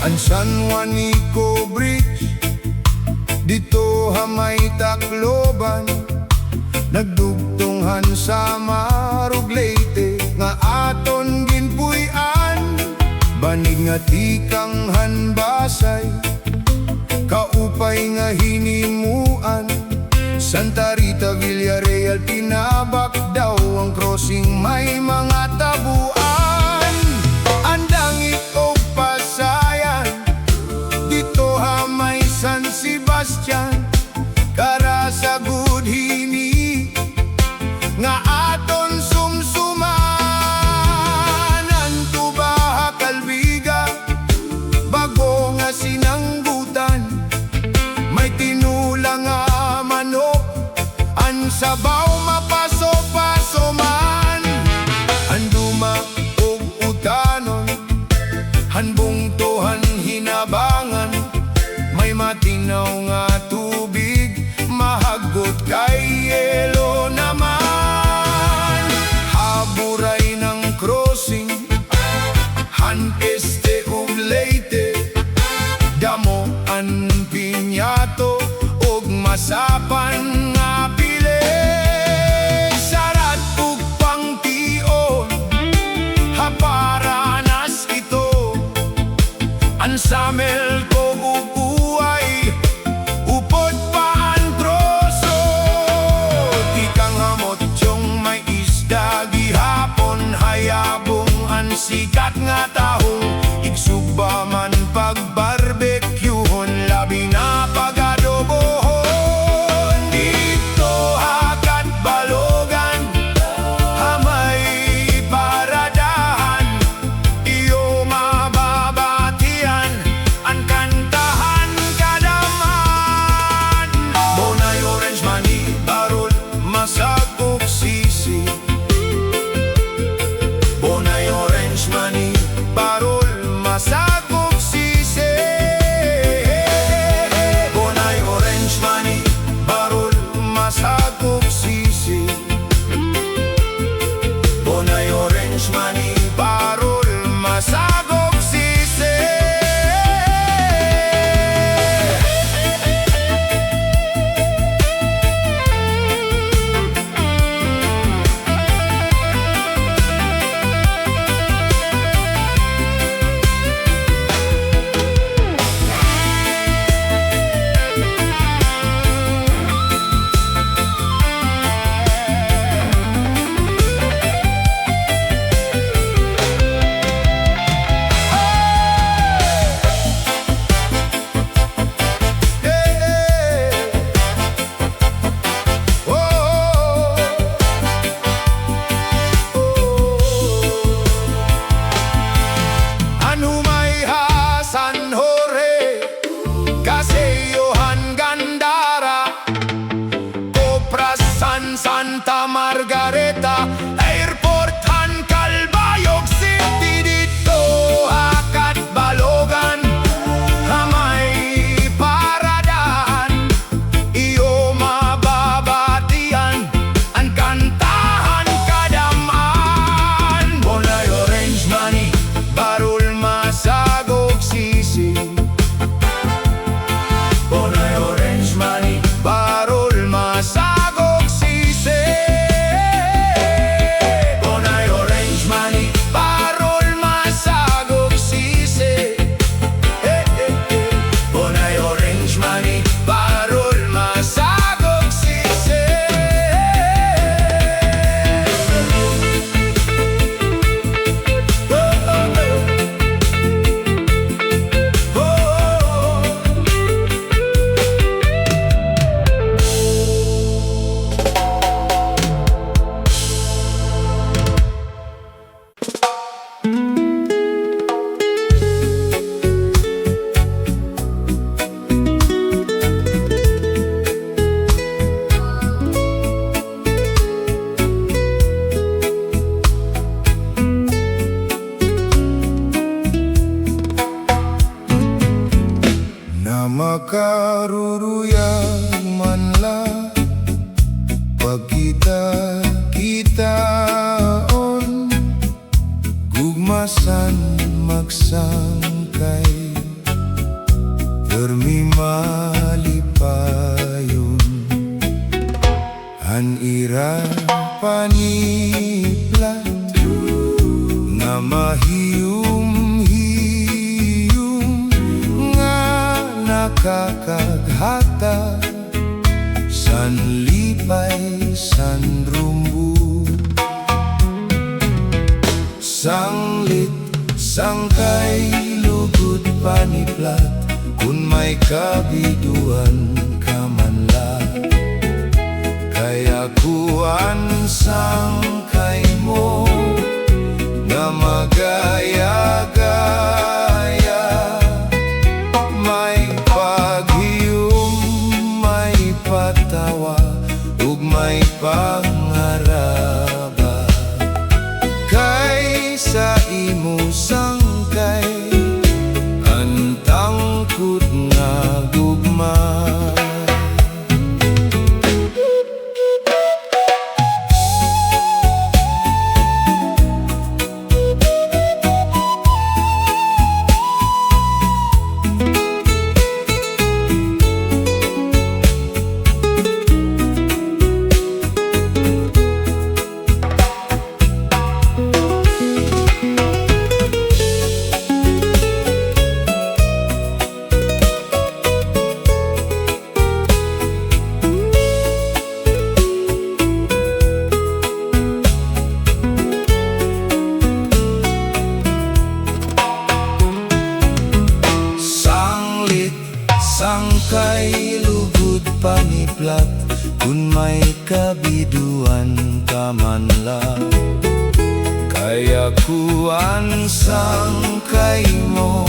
Ang Sanjuanico Bridge, dito hamay Tacloban, nagdugtunghan sa Marugleite, nga aton ginpuy-an. Banig nga tikang hanbasay, kaupay nga hinimuan. Santa Rita, Villareal, Tinabak daw ang crossing, may mga tabuan. Andang ikaw pasayan, dito hamay San Sebastian, kara sa good hini, nga aton sumsuman. Ang tubaha kalbiga, bago nga sinanggutan, may tinulang nga manok, ang sabaw mapaso-paso man. Anduma og utanon, hanbong tohan hinabangan, may matinaw nga tubig, mahagot kay yelo naman. Haburay ng crossing, han este ug Leyte, damo an Piñato ug masapan nga pili. Sarat ug pangtion, haparanas ito, ang Samel ko ug uway, upod pa ang troso. Tikang hamot tiyong may isda, gihapon hayabong ang sikat nga tahong, igsugba man pagbarbecuehon, labi na pag-adobohon. Dito hakat balogan, hamay paradahan, iyo mababatian, ang kantahan kadaman. Bonay orange mani, barol, masagok sisi. Bonay orange mani, barol, masagok sisi. Bonay orange mani, barol, masagok sisi. Bonay orange mani, barol, masagok sisi. Anumay ha San Jorge, Kaseyohan Gandara, Copras Santa Margareta, Airport Han Calbayog City. Dito hakat balogan, hamay paradahan, iyo mababatian, ang kantahan kadaman. Bonay orange mani, barul, masagok sisi. Bonay orange mani, barul, masagok sisi. Bonay orange mani, barul, masagok sisi. Bonay orange mani, barul, masagok sisi. Na makaruruyag man lang, pagkita-kitaon, gugmasan magsangkay. Permi malipayon an ira paniplat nga mahiyum-hiyum nga nakakaghata san lipay san rumbu sanglit sangkay lugod paniplat kun may kabiduan ka man la kaya kuan sangkay mo na magaya-gaya may paghiyom may patawa ug may pangaraba kay sa imo sangkay antangkod nga gugma. Sangkay lugod paniplat kun may kabiduan ka man la kaya kuan sangkay mo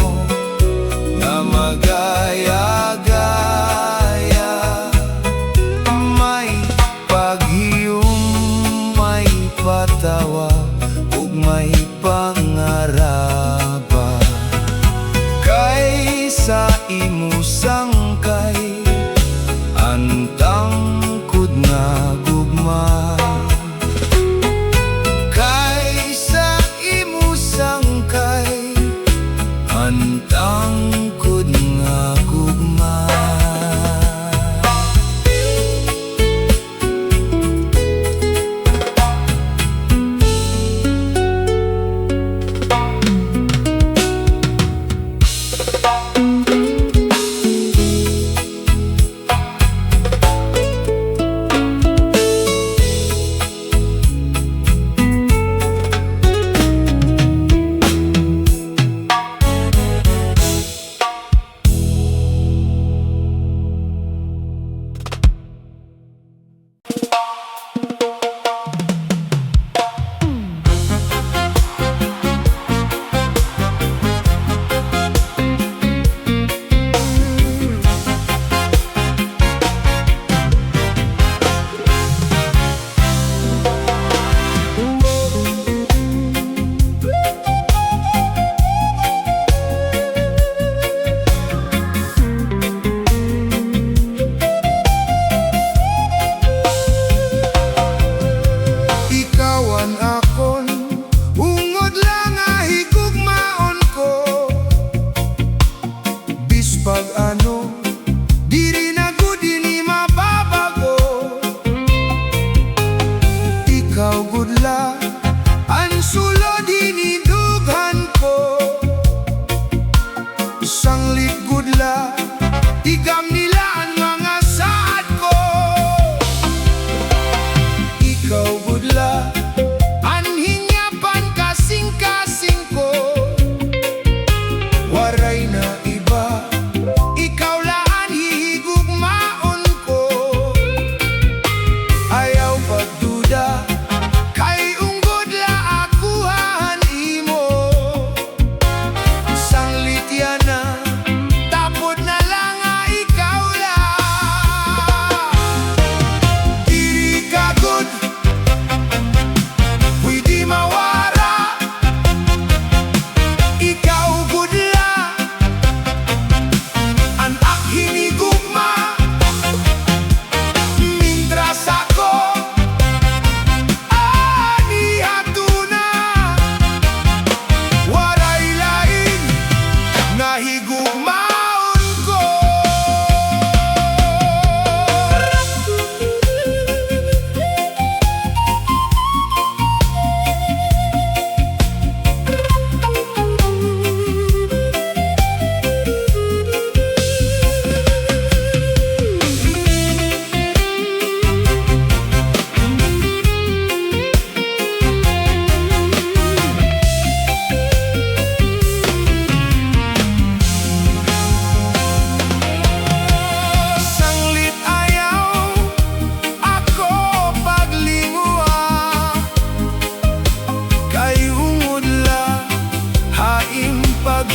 na magaya-gaya may paghiyom may patawa ug may pangaraba kay sa imo sangkay antangkod nga gugma kay sa imo sangkay antangkod nga gugma. Ikaw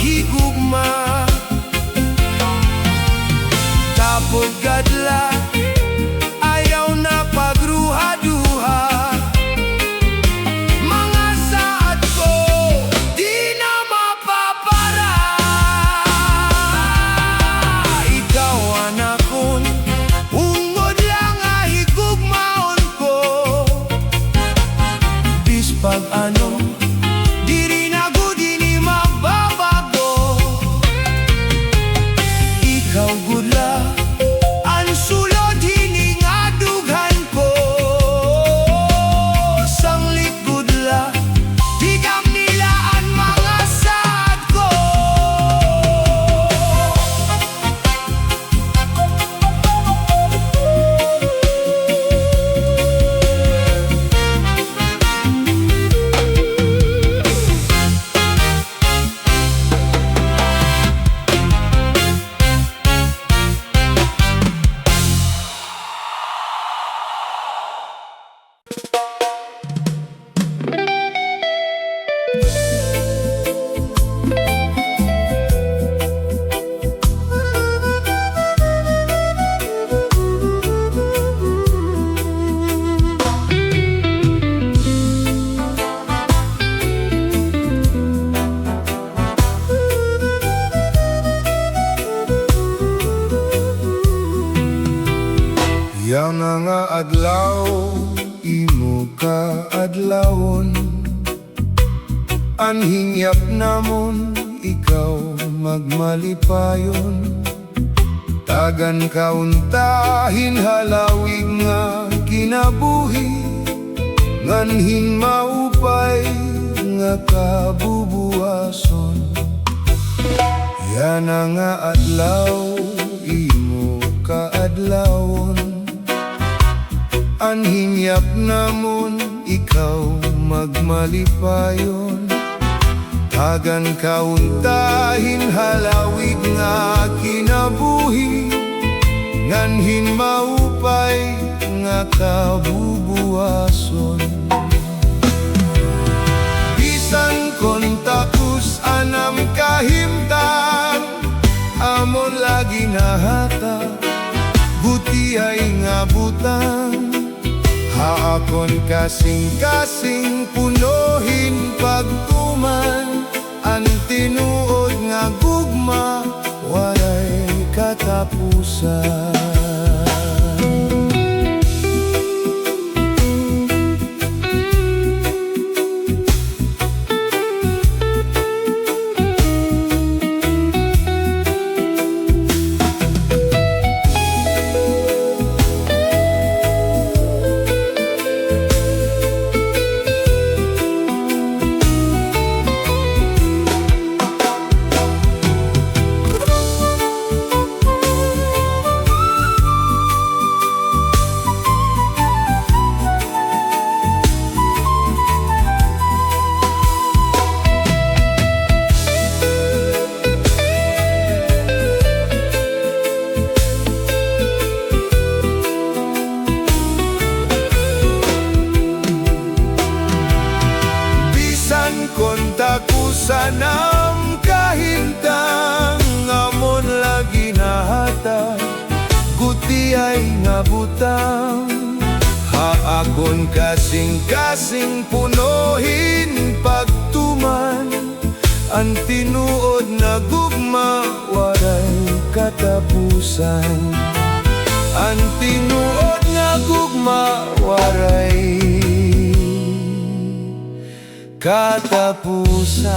higugma. Tapos gadla, ayaw na pagruha-duha. Mga saad ko, di na mapapara. Ikaw anakon, ungod lang higugmaon ko. Bispag ano, diri na gudi ni mababago. Ikaw gudla, ang sulod hiningadughan ko. Sanglit gudla, tigam nila ang mga saad ko. Yana nga adlaw, imo ka adlawon. Anhingyap namon, ikaw magmalipayon. Tagan kauntahin halawig nga kinabuhi. Nganhin maupay nga kabubuason. Yana nga adlaw, imo ka adlawon. Anhingyap namon, ikaw magmalipayon. Tagan kauntahin halawig nga kinabuhi. Nganhin maupay nga kabubuason. Bisan kon takus anam kahimtang, amon lagi nahata, buti ay nga butang. Haakon kasing-kasing punohin pagtuman. Ang tinuod nga gugma, waray katapusan. Sanam kahintang, amon lagi nahata, guti ay nga butang. Haakon kasing-kasing punohin pagtuman. Ang tinuod na gugma, waray katapusan. Ang tinuod nga gugma, waray katapusan.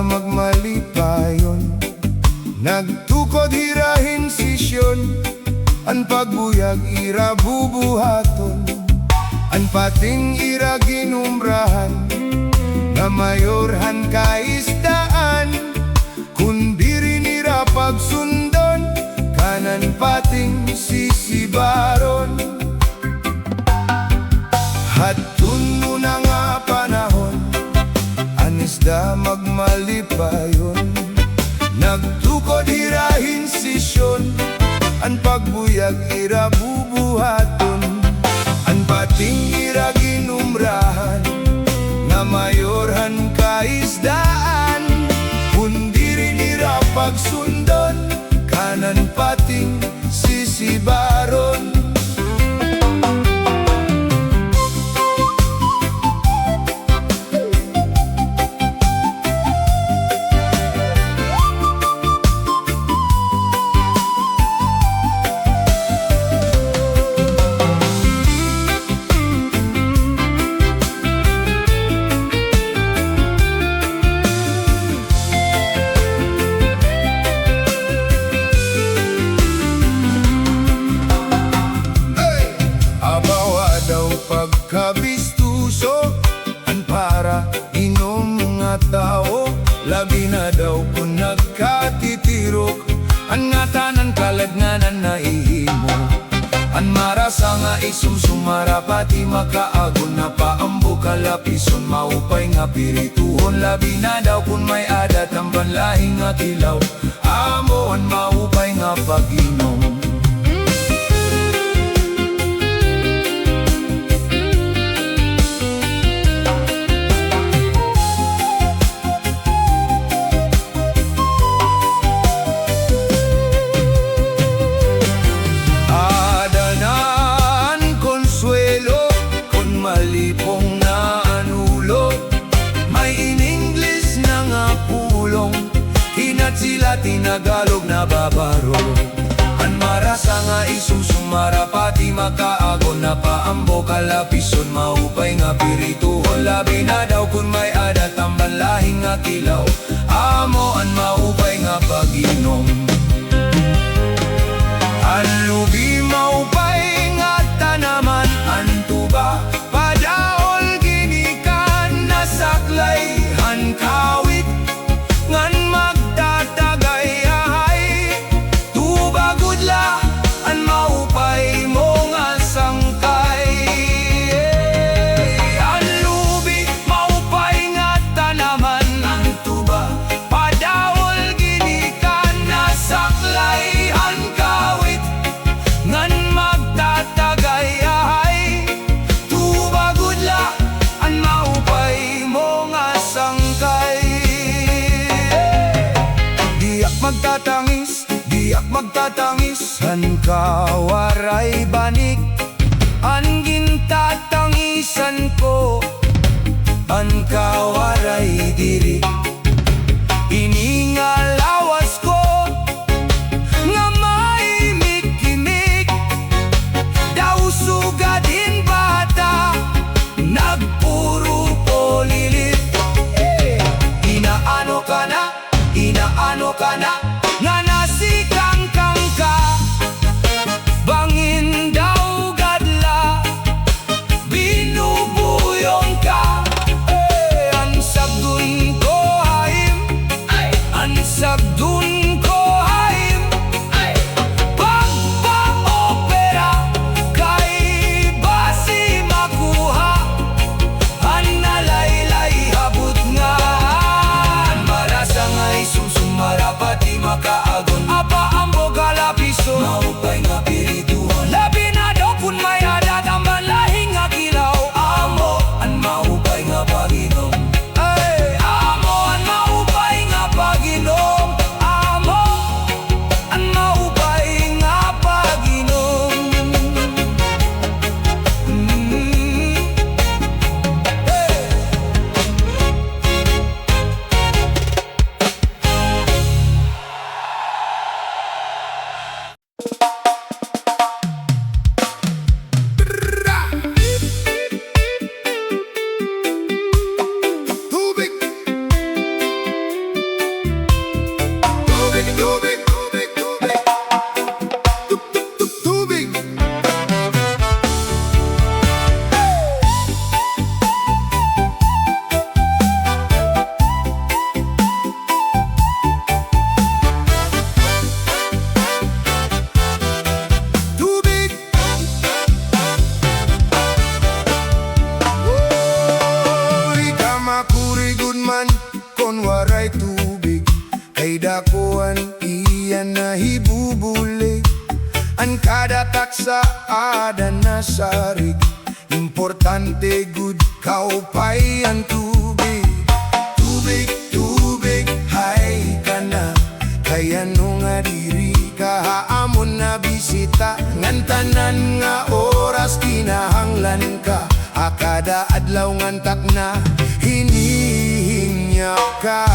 isda magmalipayon, nagtukod hirahin sisyon, an pagbuyag ira bubuhaton, an pating ira ginumrahan, na mayorhan kaisdaan, kundi rin ira pagsundon, kanan pating sisibaron. Hatun mo na nga panahon, an isda magmalipayon, nagtukod hirahin sisyon, an pagbuyag ira bubuhaton, an pating ira ginumrahan, na mayorhan kaisdaan, kundi rin ira pagsundon, kanan pating sisibaron. Pagkabistuso, an para inom nga tao, labi na daw kung nagkatitirok, an nga tanan kalagnanan na ihimo, an marasa nga isumsumara pati makaagon na paambo kalapison, maupay nga pirituhon, labi na daw kung may adat ang banlahi nga kilaw, amo an maupay nga pag-inom. Tinagalog na babaro, an marasa nga isusumara pati makaagon na paambo kalapison, maupay nga pirituhon, labi na daw kung may adat ang banlahing nga kilaw, amo an maupay nga pag-inom. An lubi maupay nga tanaman, an tuba padaol ginikan, nasaklay an kawit ngan an maupay mo nga sangkay. An lubi maupay nga tanaman, ang tuba padawol ginikan, nasaklay an kawit ngan magtatagay. Tuba gudla an maupay mo nga sangkay. Diak magtatangis, diak magtatangis, an kawaray banik, an gintatangisan ko, an kawaray diri, iningalawas ko, nga may mikimik, daw sugadin bata, nagpuro polilit. Inaano ka na, inaano ka na, nga nasikang ka, bangin daw gadla, binubuyong ka. Ang sagdun ko haim, ang sagdun ko haim, pagpa-opera kay basi makuha, an nalaylay habot nga, an marasa nga isumsumara pati Kay dakuan iyan na hibubuli, ang kada taksa ada nasarig. Importante good kaupay ang tubig. Tubig, tubig, hay kana. Kaya nung adiri kahaamon na bisita, ngan tanan nga oras kinahanglan ka. Akada adlaw ngantak na hinihingyak ka.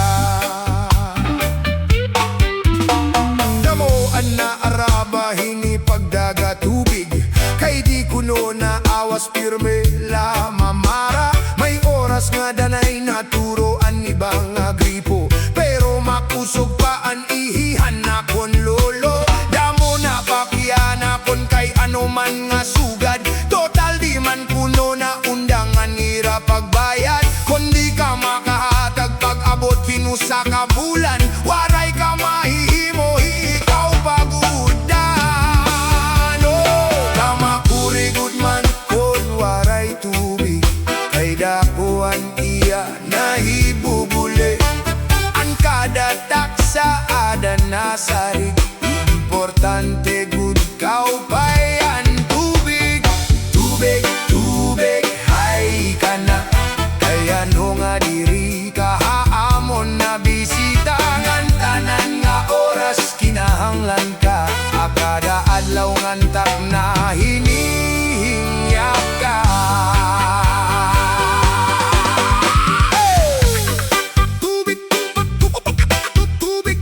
Damoan na araba hini pagdaga tubig, kay di kuno na awas pirme la mamara. May oras nga danay naturoan ibang nga gripo, pero makusog paan ihihan na kon lolo. Damo na pakiyana kon kay ano man nga sugad, total di man kuno na undangan ngira pagbayad. Kon di ka makahatag pag-abot pinusa ka bulan, waray ka mahihimo ikaw pagudan. Tama kurigod man kon waray tubig, kay dakuan iya nahibubuli. Ang kada taksa ada nasarig. Importante good kaupayan tubig. Tubig, tubig, hay kana. Kaya nung adiri kahaamon na bisita, ngan tanan nga oras kinahanglan ka. Akada adlaw ngantak na hinihingyak ka. Tubig, tubig,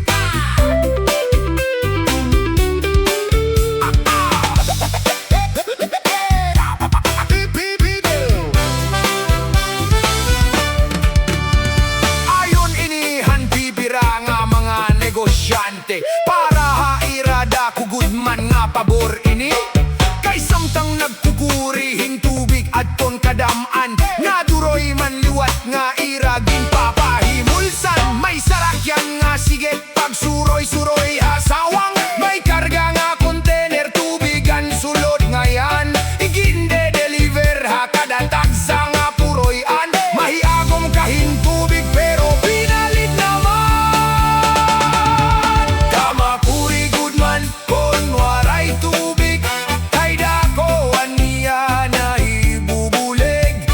ayon inihan bibira nga mga negosyante, para hairada kugudman nga pabor ini. Kay samtang nagkukurihing tubig adton kadaman, naduroy man liwat nga iragin papahimulsan. May sarakyan nga sige pagsuroy-suroy asawang, may karga nga kontener tubigan sulod ngayan. Iginde deliver ha kada tagsa nga puroyan, mahiagom kahin tubig pero pinalit naman. Tama kurigod man kon waray tubig, kay dakuan niya nahibubulig.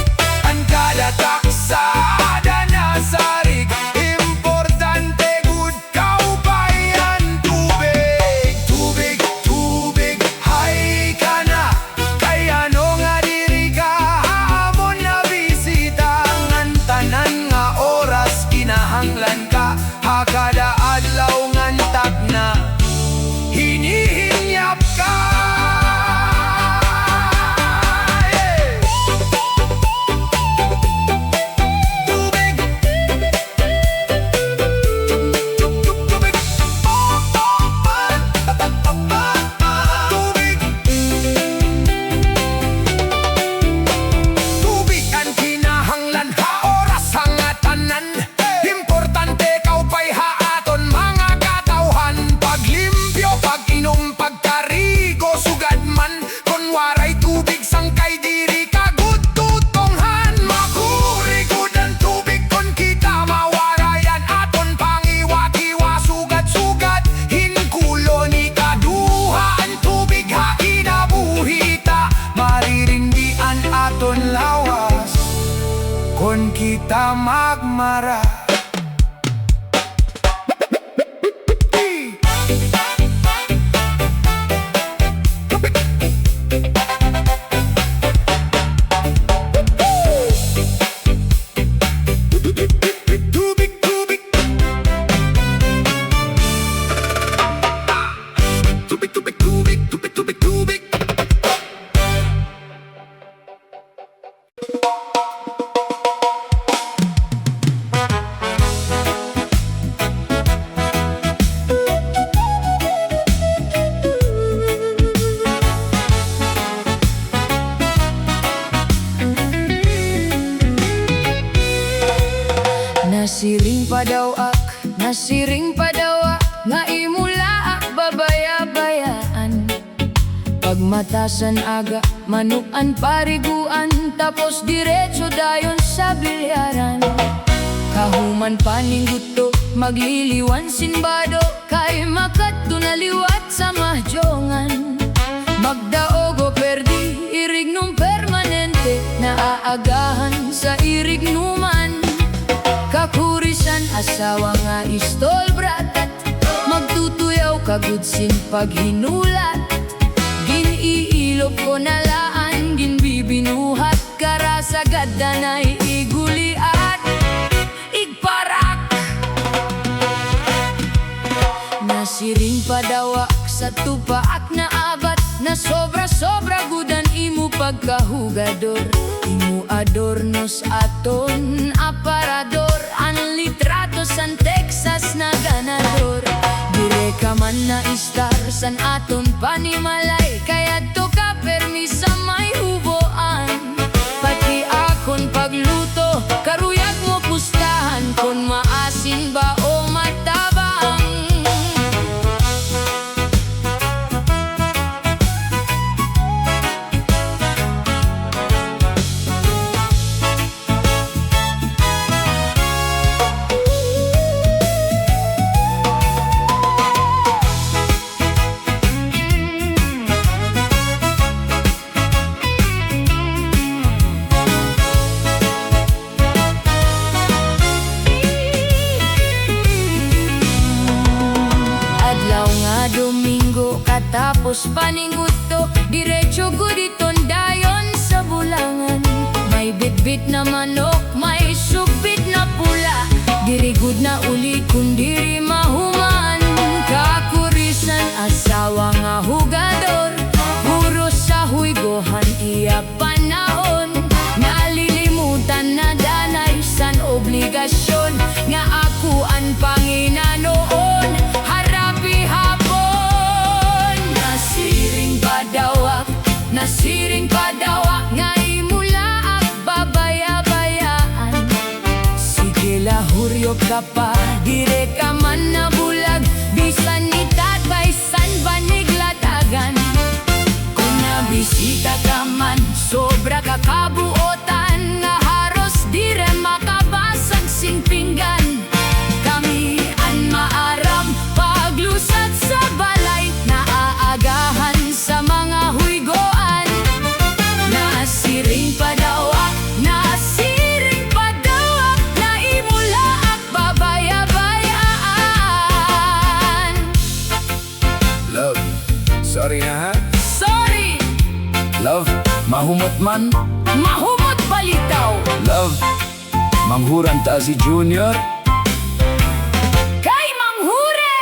Ang kada taksa ada nasarig. Importante good kaupayan tubig. Tubig, tubig, hay kana. Kaya nung adiri kahaamon na bisita, ngan tanan nga oras kinahanglan ka. Hakada adlaw ngantak na hinihinyap ka. Tubig, tubig, tubig ang kinahanglan ha oras nga tanan. Importante kaupay ha aton mga katawhan. Paglimpyo, pag-inom, pagkarigo, sugad man. Kon waray tubig sangkay diri kagud tutonghan. Makurigod ang tubig kon kita mawarayan. Aton pangiwa-kiwa, sugad-sugad, hinkulo ni kaduha. Ang tubig ha inabuhita, maririndian aton lawas kon kita magmara. Tubig, tubig, tubig, tubig, tubig, tubig, tubig, tubig. Nasering padaw ak, nasering padaw ak, nga imula ak babaya-bayaan. Pagmatasan aga, manukan pariguan, tapos diretso dayon sa bilyaran. Kahuman paningguto, magliliwan sinbado, kay makatunaliwat sa mahjongan. Magdaogo perdi, irig nung permanente, naaagahan sa irig numan. Kakurisan asawa nga istol bratat, magtutuyaw kagudsin paghinulat. Giniilop ko nalaan, ginbibinuhat, karasagad na iguliat. Igparak Nasering Padaw Ak sa tupaak na abat, na sobra-sobra gudan imu pagkahugador. Imu adornos aton aparador, ang litrato san Texas na ganador. Dire ka man na istar san aton panimalay, kaya to ka permisa may huboan. Pati akon pagluto, karuyag mo pustahan, kung maasin ba o matabang. Domingo katapos paninguto, diretso guditon dayon sa bulangan. May bitbit na manok, may subit na pula, dirigud na uli kung diri mahuman. Kakurisan asawa nga hugador, puro sa huygohan iya panahon. Nalilimutan na danay san obligasyon, nga ako ang Panginoon. Harapi hapon Nasering Padaw Ak, nga imula ak babaya-bayaan. Sige lahuryok ka pa, dire ka man na bulag, bisan ni tatay san baniglatagan. Kung nabisita ka man, sobra ka kabuotan, nga haros dire makabasag sing pinggan. Kami an maaram, paglusad sa balay, naaagahan sa mga huygoan. Nasering Padaw Ak, Nasering Padaw Ak, na imula ak babaya-bayaan. Love, sorry na ha? Sorry! Love, mahumot man? Mahumot balitaw! Love, manghuran ta si Junior? Kay manghure!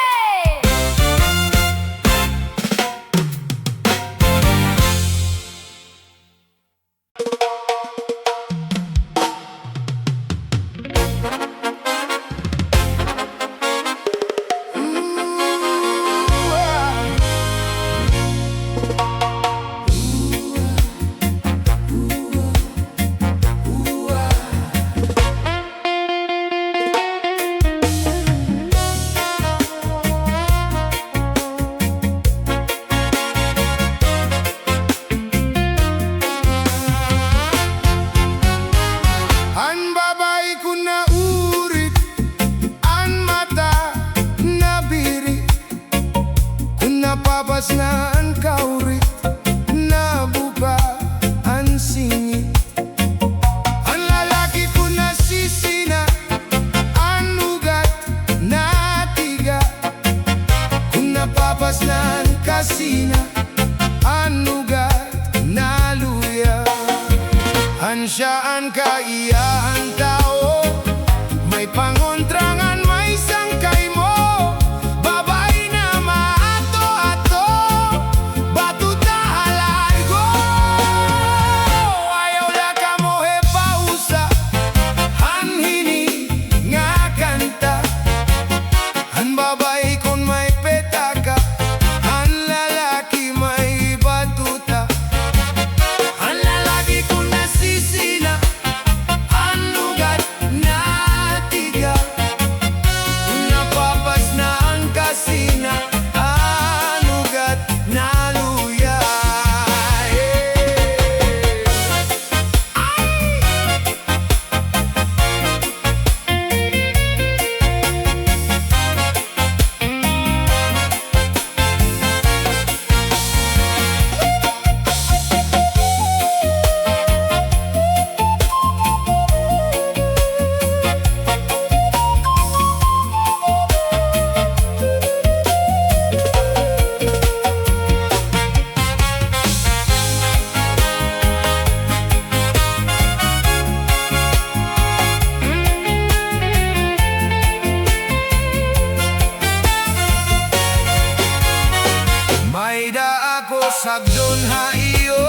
sagdon ha iyo,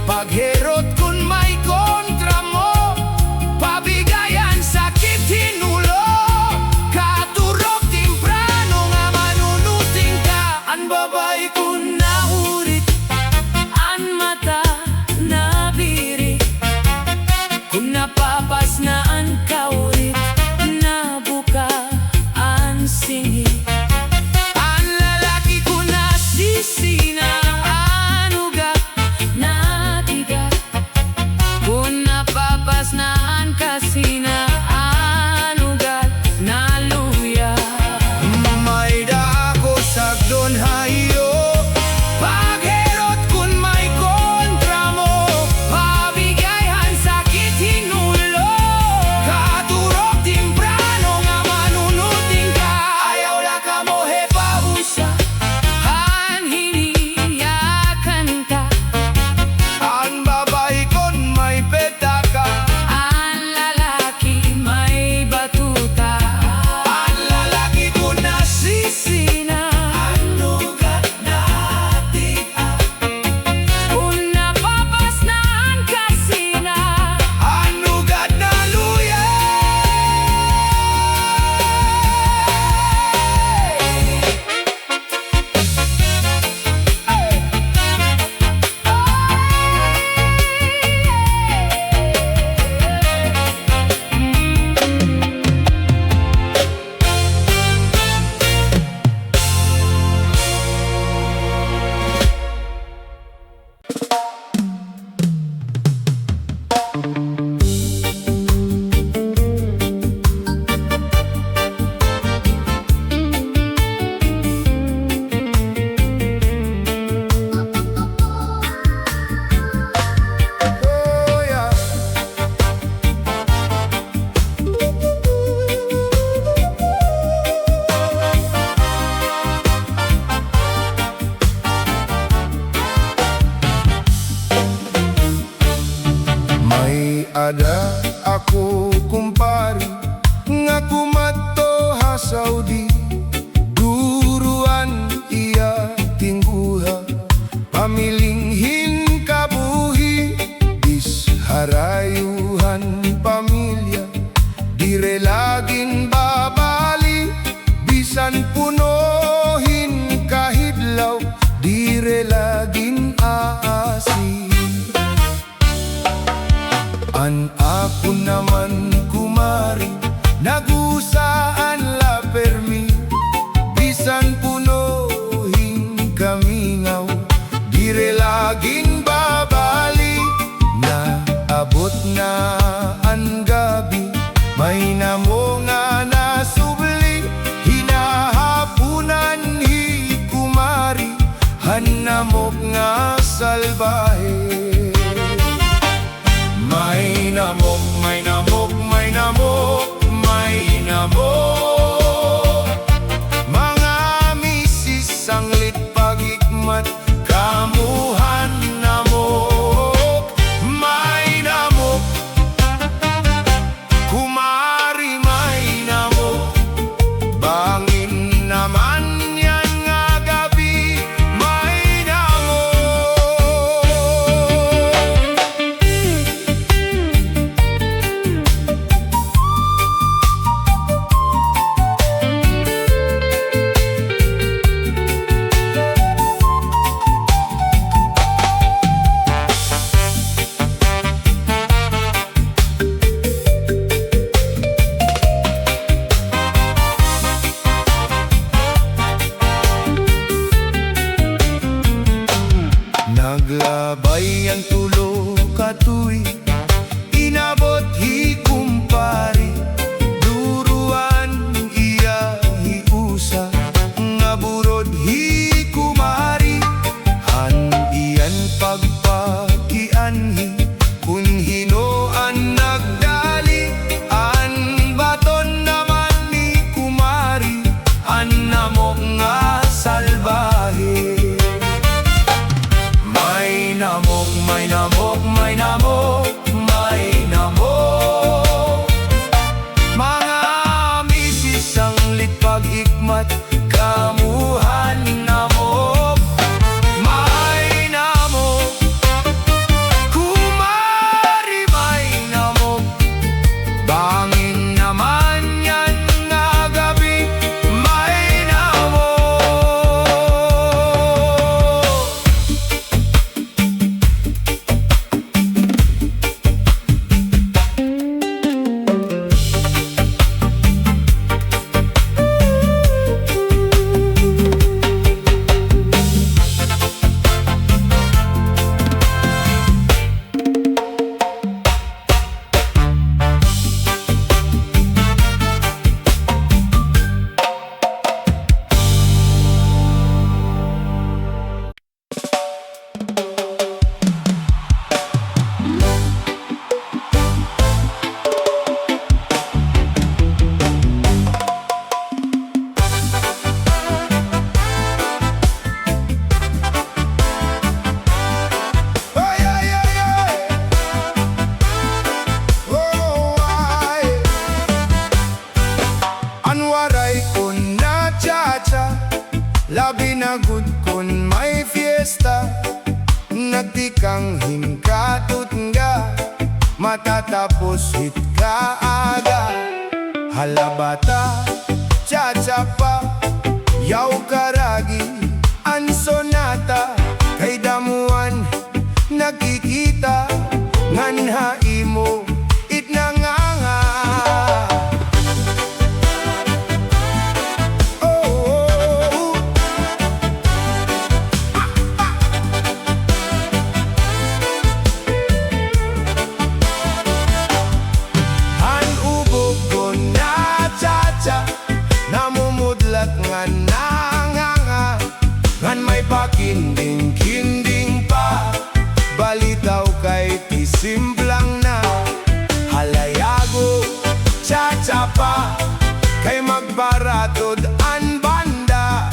pagherot kun may kontra mo, pabigayan sakit hinulo, katurok timprano nga manunuting ka. An babay kun naurit, an mata nabiri, kun napapas na an kaurit, nabuka an singi. An lalaki kun nasisina, an ugat natigat, kun napapas na an kasina, an ugat naluya. May dako sagdon hayo, pagherot kun may kontra mo, pabigayhan sakit hinulo, katurok timprano nga manunuting ka. Ayaw la ka mo hepausa, han hiniyakan ka. Ang babae kon may petaka, ang lalaki may batuta. Ang lalaki kun nasisina, ang ugat natigat, kun napapas na ang kasina, ang ugat naluya. Oh yeah. May ada ako kumpari, nga kumato ha Saudi, duruan iya tingguha, pamilinghin kabuhi, bis harayuhan pamilya, dire laging babali, bisan punohin kahidlaw, dire laging aasi. An ako naman kumari, nagusaan la permi, bisan punohin kamingaw, dire laging babali, na abot na ang gabi, may namo nga nasubli, hinahapunan hi kumari, hanamok nga salbahe. May namok, may namok, may namok, may namok, mga misis sanglit pagikmat, kamuhan namok. May namok, kumari may namok, bangin naman yan nga gabi, may namok. Naglabay ang tulo katuig, inabot hi kumpari, duruan iya hiusa, nga burod hi kumari, han iyan pagpakianhi, kun hinoan nagdali, an baton naman ni kumari, an namok nga salbahe. May namok, may namok, may namok, may namok, mga misis ang litpag ikmat, kamuhan namok. May Labi na gud kun may fiesta, nagtikang hingkatut nga, matatapos hit kaaga. Halabata, cha-cha-pa, yaw karagi, ang sonata, kay damuan nakikita, nganha imo itnanganga. Ngan may pakinding-kinding pa, balitaw kay tisimplang na. Halayago, cha-cha-pa, kay magbaratod an banda.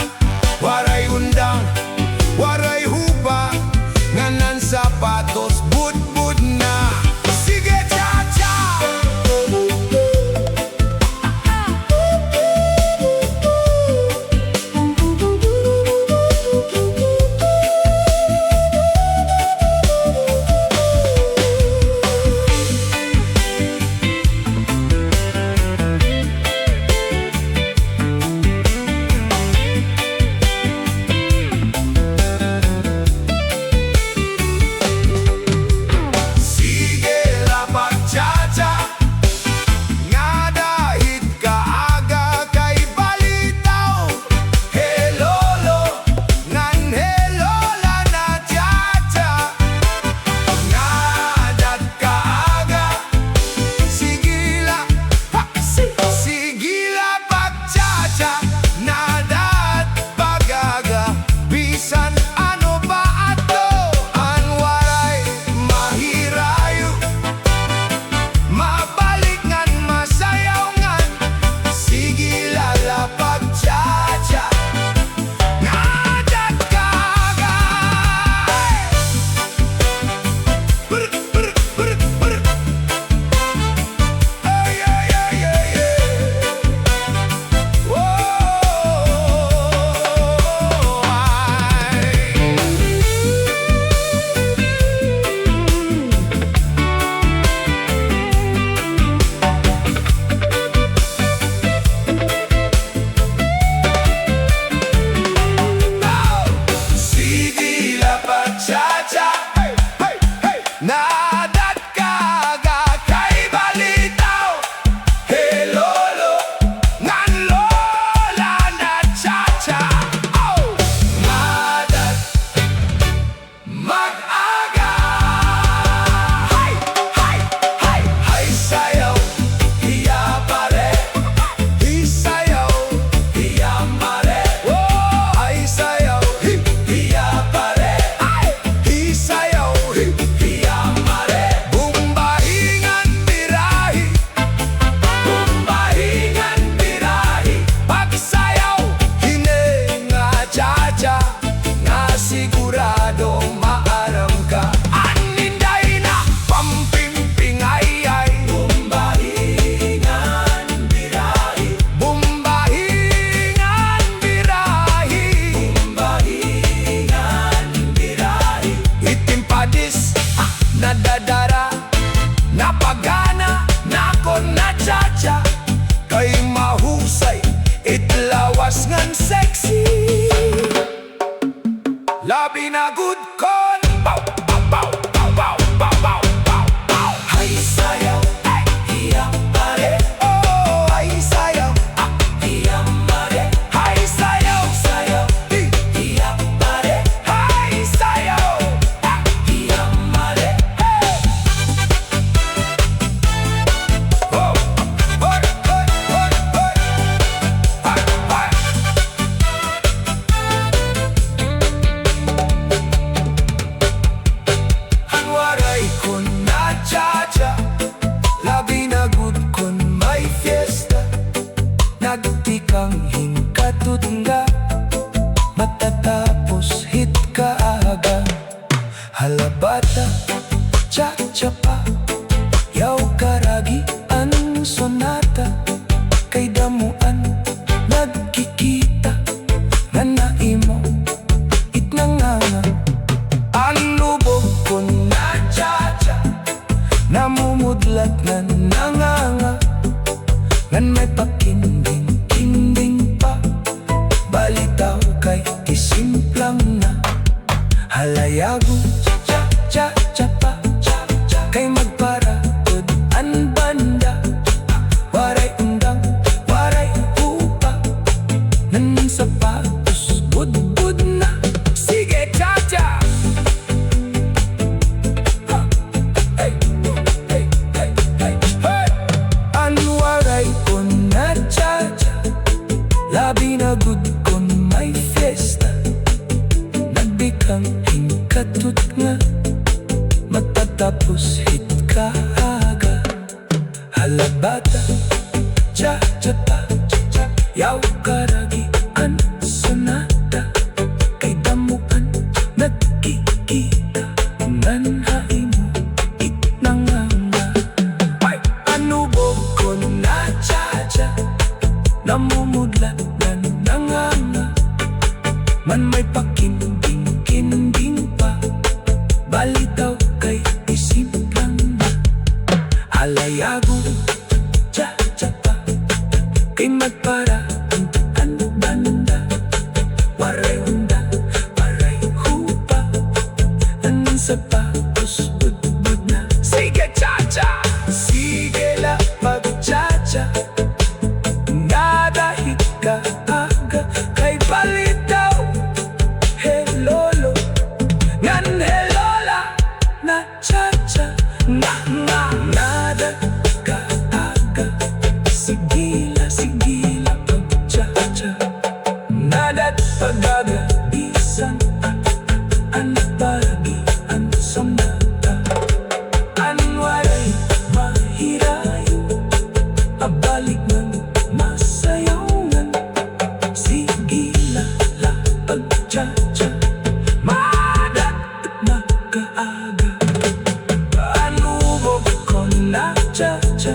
Waray undang, waray hupa, nganan sapatos bud-bud na. Sige cha-cha! Labi na good con, bow, bow, bow, bow, bow, bow, bow, bow, bow. Hay sayaw, hiyang pare. Oh, hay sayaw, hiyang pare. Hay sayaw, sayaw, hiyang pare. Hay sayaw, hiyang pare. Oh, hoy, hoy, hoy, hoy. Hay, hay. Ang waray ko na cha-cha, labi na good kon may fiesta. Nagtikang hingkatutnga, matatapos hit kaaga. Halabata, cha-cha pa, yaw karagi ang sonata. Kay damuan, nagkikita, nga naim balitaw kay isimplang na halayago cha cha cha pa kay magpara tud an banda waray undang waray upa nan sapatos budbud na sige cha cha hey hey hey hey hey an waray kun na cha cha labi na good kun may fiesta nagbikang hingkatut nga matatapos hit kaaga halabata cha cha pa yaw karagian sonata kay damuan nagkikita ngan hain mo itnanganga ay anubog ko na cha cha namumudlat na nanganga man may pakinding-kinding pa balitaw kay isimplang na halayago cha cha pa kay magpara ang banda waray unda waray hupa ang sapatos budbud na sige cha cha sige la pag cha cha nadahit ka aga kay balitaw helolo ngan helola na cha cha nada ka aga sigila pag cha cha nadat pagaga isang an paragi an sonata an waray mahirayo abalik ng masayawngan sigila pag cha cha madat na kaaga anubog ko na cha cha